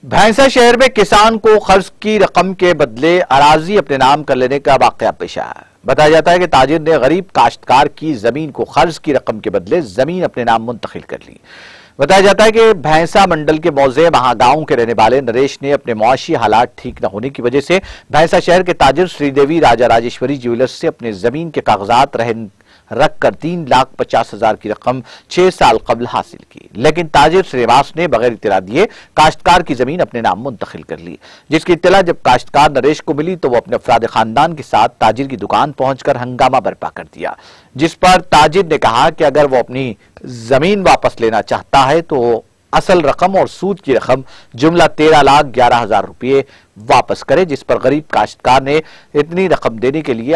भैंसा शहर में किसान को कर्ज की रकम के बदले अराजी अपने नाम कर लेने का वाकया पेश आया है। बताया जाता है कि ताजिर ने गरीब काश्तकार की जमीन को कर्ज की रकम के बदले जमीन अपने नाम मुंतकिल कर ली। बताया जाता है कि भैंसा मंडल के मौजे महागांव के रहने वाले नरेश ने अपने मुआशी हालात ठीक न होने की वजह से भैंसा शहर के ताजिर श्रीदेवी राजा राजेश्वरी ज्वेलर्स से अपने जमीन के कागजात रखकर 3,50,000 की रकम 6 साल कबल हासिल की, लेकिन ताजिर श्रीनिवास ने बगैर इत्तला दिए काश्तकार की जमीन अपने नाम मुंतकिल कर ली। जिसकी इत्तला जब काश्तकार नरेश को मिली तो वो अपने अफराद खानदान के साथ ताजिर की दुकान पहुंचकर हंगामा बर्पा कर दिया, जिस पर ताजिर ने कहा कि अगर वो अपनी जमीन वापस लेना चाहता है तो असल रकम और सूद की रकम जुमला 13,11,000 रुपये वापस करे, जिस पर गरीब काश्तकार ने इतनी रकम देने के लिए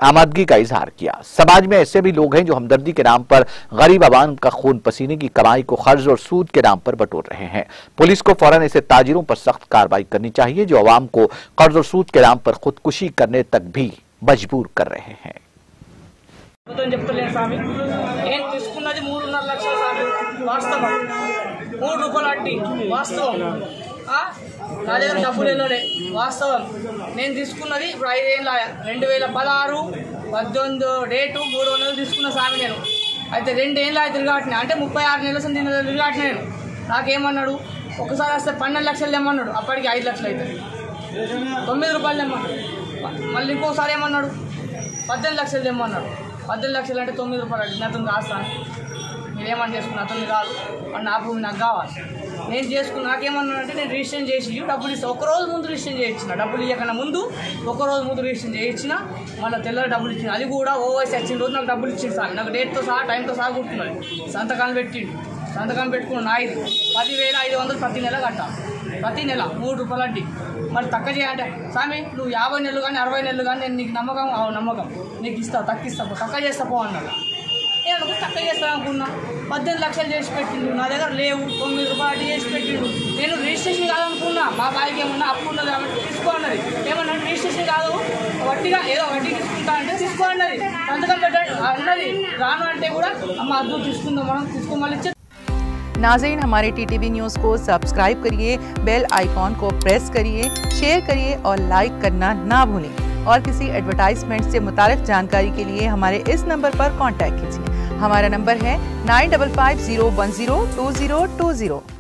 आमादगी का इजहार किया। समाज में ऐसे भी लोग हैं जो हमदर्दी के नाम पर गरीब आवाम का खून पसीने की कमाई को कर्ज और सूद के नाम पर बटोर रहे हैं। पुलिस को फौरन ऐसे ताजिरों पर सख्त कार्रवाई करनी चाहिए जो आवाम को कर्ज और सूद के नाम पर खुदकुशी करने तक भी मजबूर कर रहे हैं। నా దగ్గర డబ్బులు వెళ్ళడే వాస్తవం. నేను తీసుకున్నది ఇప్పుడు 5 ఏళ్ళ 2016, 18 డేటు 300 తీసుకున్న స్వామి నేను. అయితే 2 ఏళ్ళ తిరిగాటినా అంటే 36 నెలల సంది తిరిగాటిన నేను. నాకేమన్నాడు ఒకసారి వస్తే 12 లక్షలు తెమ్మన్నాడు, అప్పటికి 5 లక్షలు అవుతుంది. 9 రూపాయలు తెమ్మన్నాడు. మళ్ళీ ఇంకోసారి ఏమన్నాడు 18 లక్షలు తెమ్మన్నాడు. 18 లక్షలు అంటే 9 రూపాయలు అంటే అతను రాస్తాను. మీరేమని చేసుకున్నా అతను కాదు అని నా భూమి నాకు కావాలి. నేను చేసుకుని నాకేమన్నా అంటే నేను రిజిస్ట్రేషన్ చేసి డబ్బులు ఇస్తాను. ఒకరోజు ముందు రిజిస్ట్రేషన్ చేయించిన, డబ్బులు ఇవ్వకన్నా ముందు ఒకరోజు ముందు రిజిస్ట్రేషన్ చేయించిన, మళ్ళీ తెల్లరి డబ్బులు ఇచ్చిన. అది కూడా ఓవైసీ వచ్చిన రోజు నాకు డబ్బులు ఇచ్చింది సార్. నాకు డేట్తో సహా టైంతో సహా గుర్తున్నది. సంతకాలు పెట్టిండు, సంతకాలు పెట్టుకున్న నాది 10,500 ప్రతి నెల కట్టాలి. ప్రతి నెల 3 రూపాయలు వడ్డీ. మరి తక్కువ చేయాలంటే స్వామి నువ్వు 50 నెలలు కానీ 60 నెలలు కానీ నేను నీకు నమ్మకం నమ్మకం నీకు ఇస్తావు, తక్కువ చేస్తా పో అన్నాడు. నేను తక్కువ చేస్తాను అనుకున్నా. 18 లక్షలు చేసి పెట్టిండు, నా దగ్గర లేవు. 9 రూపాయలు చేసి పెట్టిండు. నేను రిజిస్ట్రేషన్ కాదనుకున్నా, మా బాయికి ఏమన్నా అప్పు ఉన్నది కాబట్టి తీసుకో అన్నది. ఏమన్నా రిజిస్ట్రేషన్ కాదు వడ్డీగా ఏదో వడ్డీ తీసుకుంటా అంటే తీసుకో అన్నది. సంతకం పెట్టండి అన్నది. రాను అంటే కూడా అమ్మ అద్దు తీసుకుందాం మనం తీసుకోమని. नाज़रीन, हमारे TTV न्यूज़ को सब्सक्राइब करिए, बेल आइकॉन को प्रेस करिए, शेयर करिए और लाइक करना ना भूलें। और किसी एडवर्टाइजमेंट से मुताल्लिक़ जानकारी के लिए हमारे इस नंबर पर कांटेक्ट कीजिए। हमारा नंबर है 9550102020।